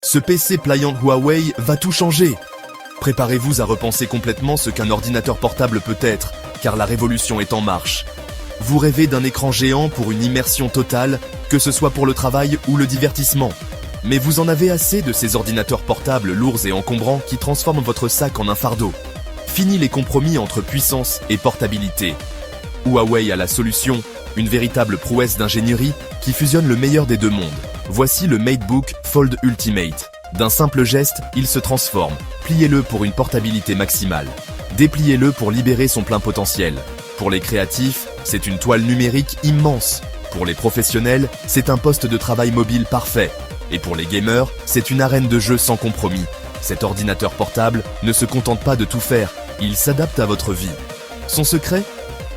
Ce PC pliant Huawei va tout changer. Préparez-vous à repenser complètement ce qu'un ordinateur portable peut être, car la révolution est en marche. Vous rêvez d'un écran géant pour une immersion totale, que ce soit pour le travail ou le divertissement. Mais vous en avez assez de ces ordinateurs portables lourds et encombrants qui transforment votre sac en un fardeau. Fini les compromis entre puissance et portabilité. Huawei a la solution, une véritable prouesse d'ingénierie qui fusionne le meilleur des deux mondes. Voici le MateBook Fold Ultimate. D'un simple geste, il se transforme. Pliez-le pour une portabilité maximale. Dépliez-le pour libérer son plein potentiel. Pour les créatifs, c'est une toile numérique immense. Pour les professionnels, c'est un poste de travail mobile parfait. Et pour les gamers, c'est une arène de jeu sans compromis. Cet ordinateur portable ne se contente pas de tout faire, il s'adapte à votre vie. Son secret ?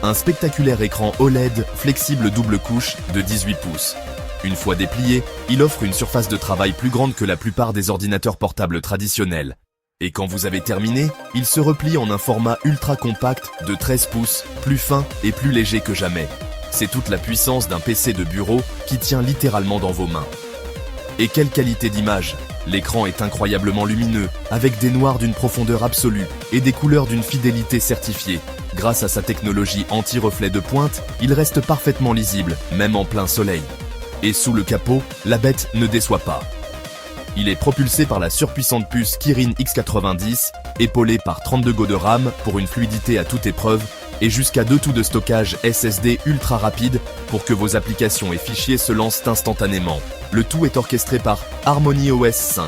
Un spectaculaire écran OLED flexible double couche de 18 pouces. Une fois déplié, il offre une surface de travail plus grande que la plupart des ordinateurs portables traditionnels. Et quand vous avez terminé, il se replie en un format ultra compact de 13 pouces, plus fin et plus léger que jamais. C'est toute la puissance d'un PC de bureau qui tient littéralement dans vos mains. Et quelle qualité d'image! L'écran est incroyablement lumineux, avec des noirs d'une profondeur absolue et des couleurs d'une fidélité certifiée. Grâce à sa technologie anti-reflet de pointe, il reste parfaitement lisible, même en plein soleil. Et sous le capot, la bête ne déçoit pas. Il est propulsé par la surpuissante puce Kirin X90, épaulé par 32 Go de RAM pour une fluidité à toute épreuve, et jusqu'à 2 TB de stockage SSD ultra rapide pour que vos applications et fichiers se lancent instantanément. Le tout est orchestré par HarmonyOS 5,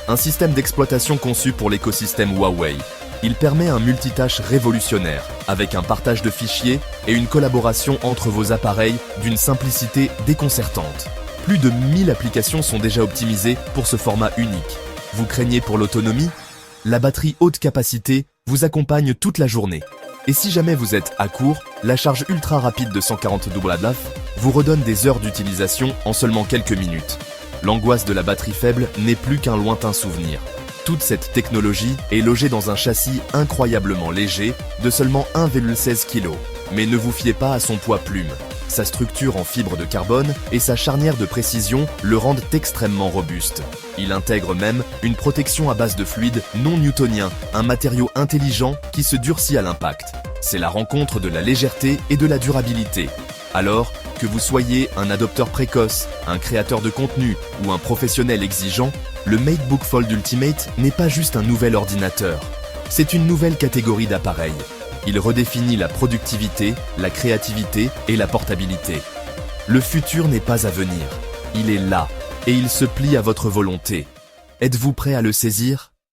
un système d'exploitation conçu pour l'écosystème Huawei. Il permet un multitâche révolutionnaire, avec un partage de fichiers et une collaboration entre vos appareils d'une simplicité déconcertante. Plus de 1000 applications sont déjà optimisées pour ce format unique. Vous craignez pour l'autonomie ? La batterie haute capacité vous accompagne toute la journée. Et si jamais vous êtes à court, la charge ultra rapide de 140 Wh vous redonne des heures d'utilisation en seulement quelques minutes. L'angoisse de la batterie faible n'est plus qu'un lointain souvenir. Toute cette technologie est logée dans un châssis incroyablement léger de seulement 1,16 kg. Mais ne vous fiez pas à son poids plume. Sa structure en fibre de carbone et sa charnière de précision le rendent extrêmement robuste. Il intègre même une protection à base de fluide non newtonien, un matériau intelligent qui se durcit à l'impact. C'est la rencontre de la légèreté et de la durabilité. Alors, que vous soyez un adopteur précoce, un créateur de contenu ou un professionnel exigeant, le MateBook Fold Ultimate n'est pas juste un nouvel ordinateur. C'est une nouvelle catégorie d'appareils. Il redéfinit la productivité, la créativité et la portabilité. Le futur n'est pas à venir. Il est là et il se plie à votre volonté. Êtes-vous prêt à le saisir ?